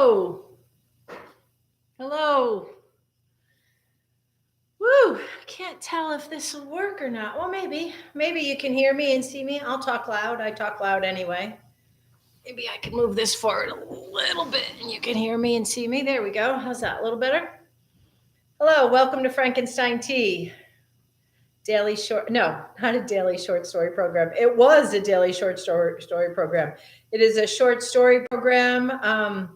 Hello. Hello. Woo. Can't tell if this will work or not. Well, maybe. Maybe you can hear me and see me. I'll talk loud. I talk loud anyway. Maybe I can move this forward a little bit and you can hear me and see me. There we go. How's that? A little better? Hello. Welcome to Frankenstein Tea. Daily short, no, not a daily short story program. It was a daily short story program. It is a short story program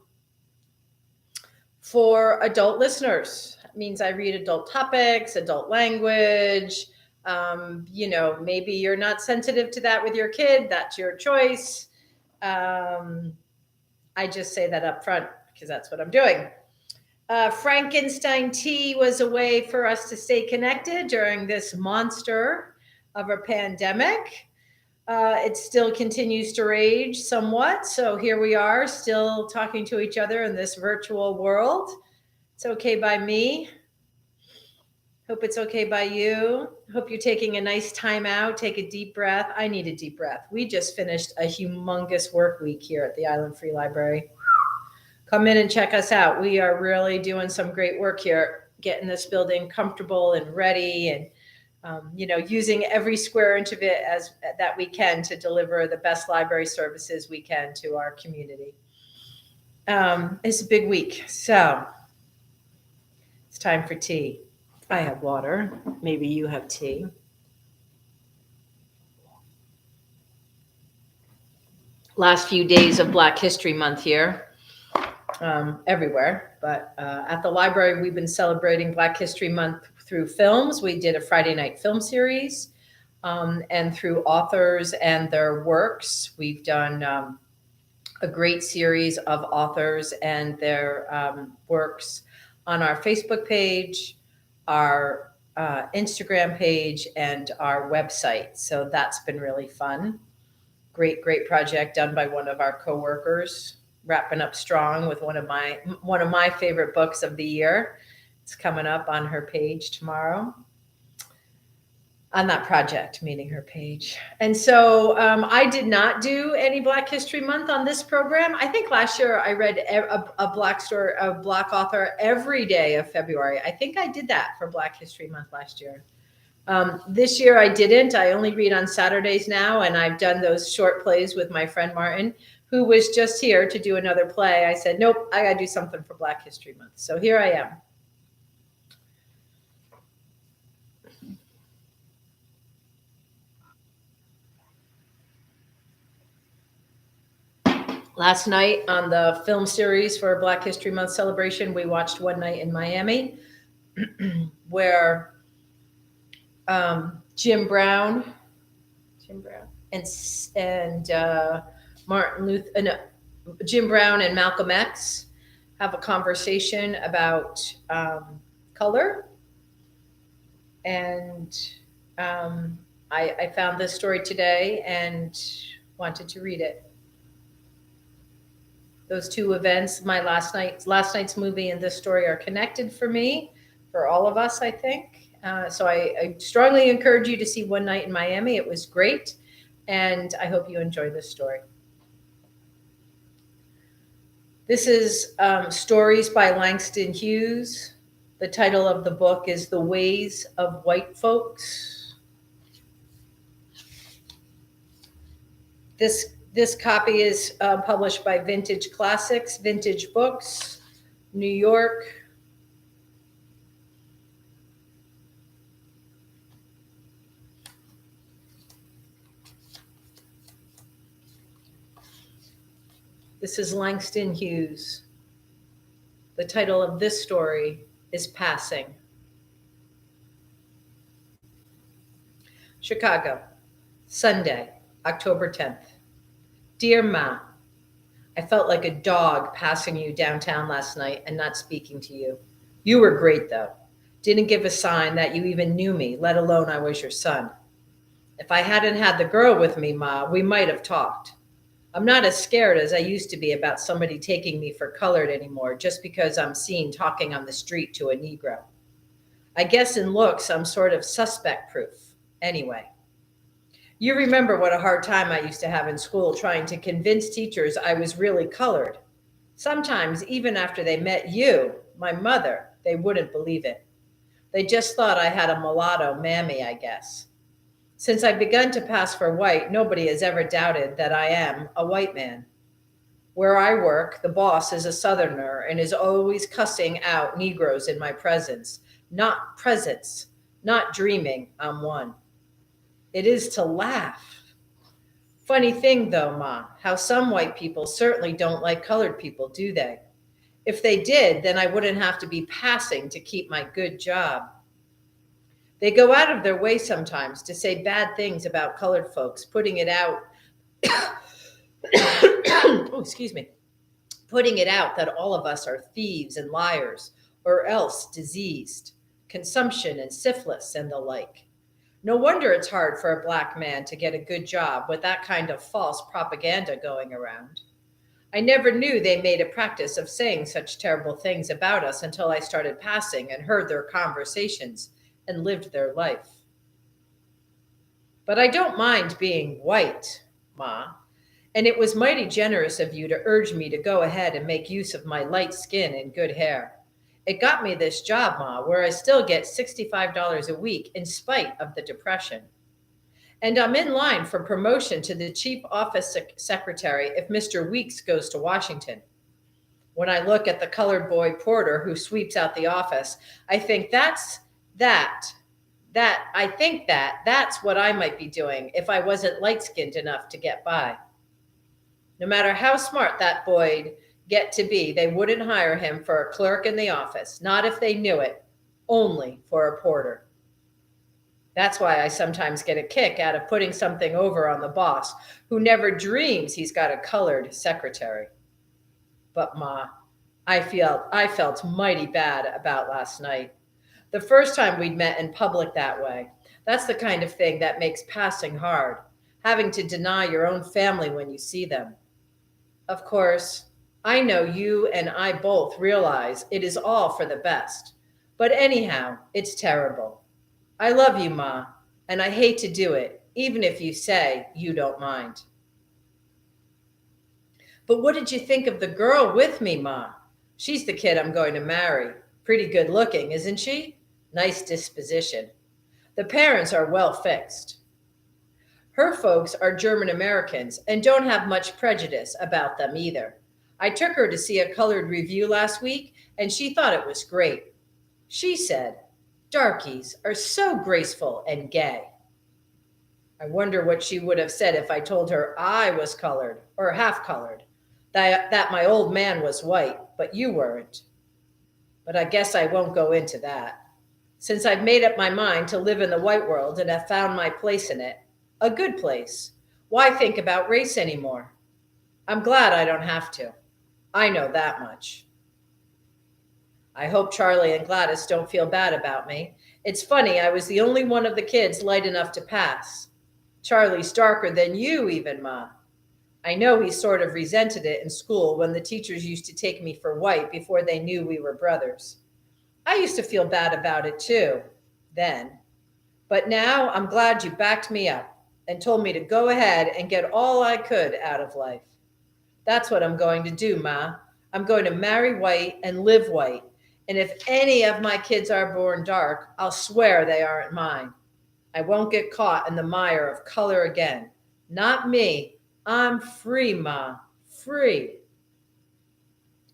for adult listeners. It means I read adult topics, adult language. Maybe you're not sensitive to that with your kid. That's your choice. I just say that up front because that's what I'm doing. Frankenstein Tea was a way for us to stay connected during this monster of a pandemic. It still continues to rage somewhat. So here we are, still talking to each other in this virtual world. It's okay by me. Hope it's okay by you. Hope you're taking a nice time out. Take a deep breath. I need a deep breath. We just finished a humongous work week here at the Island Free Library. Come in and check us out. We are really doing some great work here, getting this building comfortable and ready, and using every square inch of it as that we can to deliver the best library services we can to our community. It's a big week, so it's time for tea. I have water. Maybe you have tea. Last few days of Black History Month here. Everywhere, but at the library, we've been celebrating Black History Month through films. We did a Friday night film series, and through authors and their works. We've done a great series of authors and their works on our Facebook page, our Instagram page, and our website. So that's been really fun. Great project done by one of our coworkers. Wrapping up strong with one of my favorite books of the year. It's coming up on her page tomorrow. On that project, meaning her page. And so I did not do any Black History Month on this program. I think last year I read a Black author every day of February. I think I did that for Black History Month last year. This year I didn't. I only read on Saturdays now, and I've done those short plays with my friend Martin, who was just here to do another play. I said, nope, I got to do something for Black History Month. So here I am. Last night on the film series for Black History Month celebration, we watched One Night in Miami, where Jim Brown and Jim Brown and Malcolm X have a conversation about color. And I found this story today and wanted to read it. Those two events, my last night's movie and this story, are connected for me, for all of us, I think. So I strongly encourage you to see One Night in Miami. It was great, and I hope you enjoy this story. This is Stories by Langston Hughes. The title of the book is The Ways of White Folks. This copy is published by Vintage Classics, Vintage Books, New York. This is Langston Hughes. The title of this story is Passing. Chicago, Sunday, October 10th. Dear Ma, I felt like a dog passing you downtown last night and not speaking to you. You were great, though. Didn't give a sign that you even knew me, let alone I was your son. If I hadn't had the girl with me, Ma, we might have talked. I'm not as scared as I used to be about somebody taking me for colored anymore just because I'm seen talking on the street to a Negro. I guess in looks, I'm sort of suspect-proof. Anyway. You remember what a hard time I used to have in school trying to convince teachers I was really colored. Sometimes, even after they met you, my mother, they wouldn't believe it. They just thought I had a mulatto mammy, I guess. Since I've begun to pass for white, nobody has ever doubted that I am a white man. Where I work, the boss is a Southerner and is always cussing out Negroes in my presence. Not presence, not dreaming I'm one. It is to laugh. Funny thing though, Ma, how some white people certainly don't like colored people, do they? If they did, then I wouldn't have to be passing to keep my good job. They go out of their way sometimes to say bad things about colored folks, putting it out, oh, excuse me, putting it out that all of us are thieves and liars, or else diseased, consumption and syphilis and the like. No wonder it's hard for a black man to get a good job with that kind of false propaganda going around. I never knew they made a practice of saying such terrible things about us until I started passing and heard their conversations and lived their life. But I don't mind being white, Ma, and it was mighty generous of you to urge me to go ahead and make use of my light skin and good hair. It got me this job, Ma, where I still get $65 a week in spite of the depression. And I'm in line for promotion to the chief office secretary if Mr. Weeks goes to Washington. When I look at the colored boy porter who sweeps out the office, I think that's what I might be doing if I wasn't light-skinned enough to get by. No matter how smart that boy'd get to be, they wouldn't hire him for a clerk in the office, not if they knew it, only for a porter. That's why I sometimes get a kick out of putting something over on the boss, who never dreams he's got a colored secretary. But Ma, I felt mighty bad about last night. The first time we'd met in public that way. That's the kind of thing that makes passing hard, having to deny your own family when you see them. Of course, I know you and I both realize it is all for the best. But anyhow, it's terrible. I love you, Ma, and I hate to do it, even if you say you don't mind. But what did you think of the girl with me, Ma? She's the kid I'm going to marry. Pretty good looking, isn't she? Nice disposition. The parents are well fixed. Her folks are German Americans and don't have much prejudice about them either. I took her to see a colored review last week, and she thought it was great. She said, "Darkies are so graceful and gay." I wonder what she would have said if I told her I was colored or half colored, that my old man was white, but you weren't. But I guess I won't go into that. Since I've made up my mind to live in the white world and have found my place in it, a good place, why think about race anymore? I'm glad I don't have to. I know that much. I hope Charlie and Gladys don't feel bad about me. It's funny, I was the only one of the kids light enough to pass. Charlie's darker than you even, Ma. I know he sort of resented it in school when the teachers used to take me for white before they knew we were brothers. I used to feel bad about it too, then. But now I'm glad you backed me up and told me to go ahead and get all I could out of life. That's what I'm going to do, Ma. I'm going to marry white and live white. And if any of my kids are born dark, I'll swear they aren't mine. I won't get caught in the mire of color again. Not me. I'm free, Ma. Free.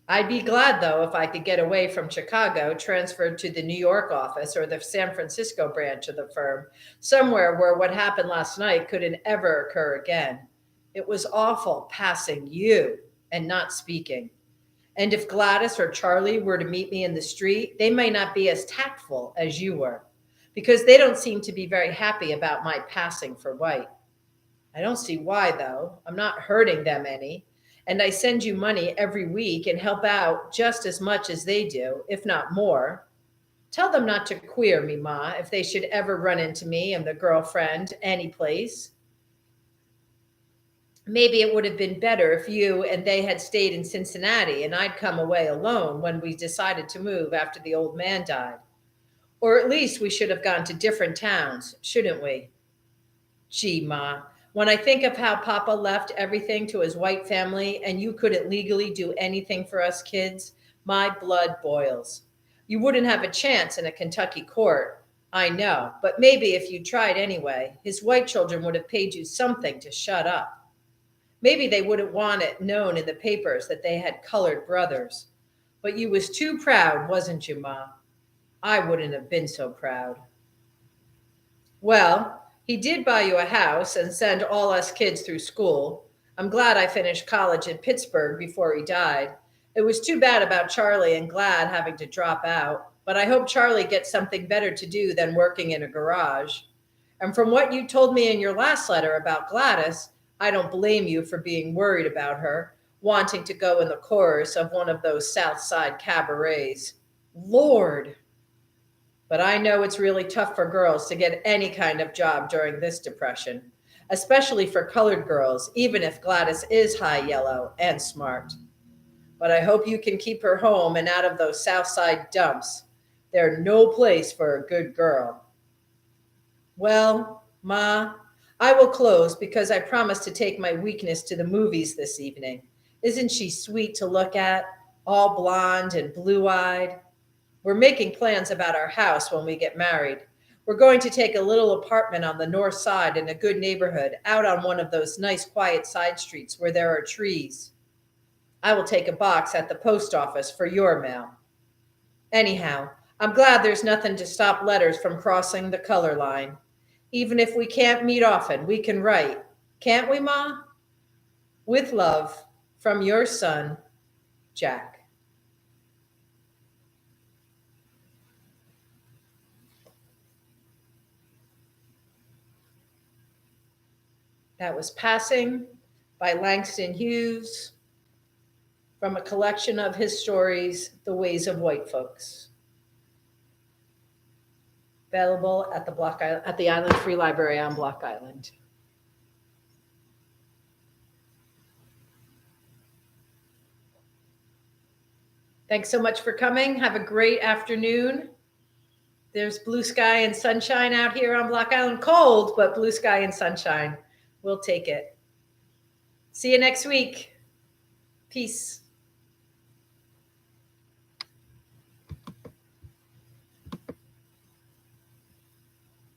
I'd be glad, though, if I could get away from Chicago, transferred to the New York office or the San Francisco branch of the firm, somewhere where what happened last night couldn't ever occur again. It was awful passing you and not speaking. And if Gladys or Charlie were to meet me in the street, they may not be as tactful as you were, because they don't seem to be very happy about my passing for white. I don't see why, though. I'm not hurting them any. And I send you money every week and help out just as much as they do, if not more. Tell them not to queer me, Ma, if they should ever run into me and the girlfriend any place. Maybe it would have been better if you and they had stayed in Cincinnati and I'd come away alone when we decided to move after the old man died. Or at least we should have gone to different towns, shouldn't we? Gee, Ma, When I think of how Papa left everything to his white family and you couldn't legally do anything for us kids, my blood boils. You wouldn't have a chance in a Kentucky court, I know, but maybe if you tried anyway, his white children would have paid you something to shut up. Maybe they wouldn't want it known in the papers that they had colored brothers. But you was too proud, wasn't you, Ma? I wouldn't have been so proud. Well, he did buy you a house and send all us kids through school. I'm glad I finished college in Pittsburgh before he died. It was too bad about Charlie and Glad having to drop out, but I hope Charlie gets something better to do than working in a garage. And from what you told me in your last letter about Gladys, I don't blame you for being worried about her, wanting to go in the chorus of one of those South Side cabarets. Lord! But I know it's really tough for girls to get any kind of job during this depression, especially for colored girls, even if Gladys is high yellow and smart. But I hope you can keep her home and out of those South Side dumps. They're no place for a good girl. Well, Ma, I will close because I promised to take my weakness to the movies this evening. Isn't she sweet to look at, all blonde and blue-eyed? We're making plans about our house when we get married. We're going to take a little apartment on the north side in a good neighborhood, out on one of those nice quiet side streets where there are trees. I will take a box at the post office for your mail. Anyhow, I'm glad there's nothing to stop letters from crossing the color line. Even if we can't meet often, we can write. Can't we, Ma? With love, from your son, Jack. That was Passing by Langston Hughes from a collection of his stories, The Ways of White Folks. Available at the Island Free Library on Block Island. Thanks so much for coming. Have a great afternoon. There's blue sky and sunshine out here on Block Island. Cold, but blue sky and sunshine. We'll take it. See you next week. Peace.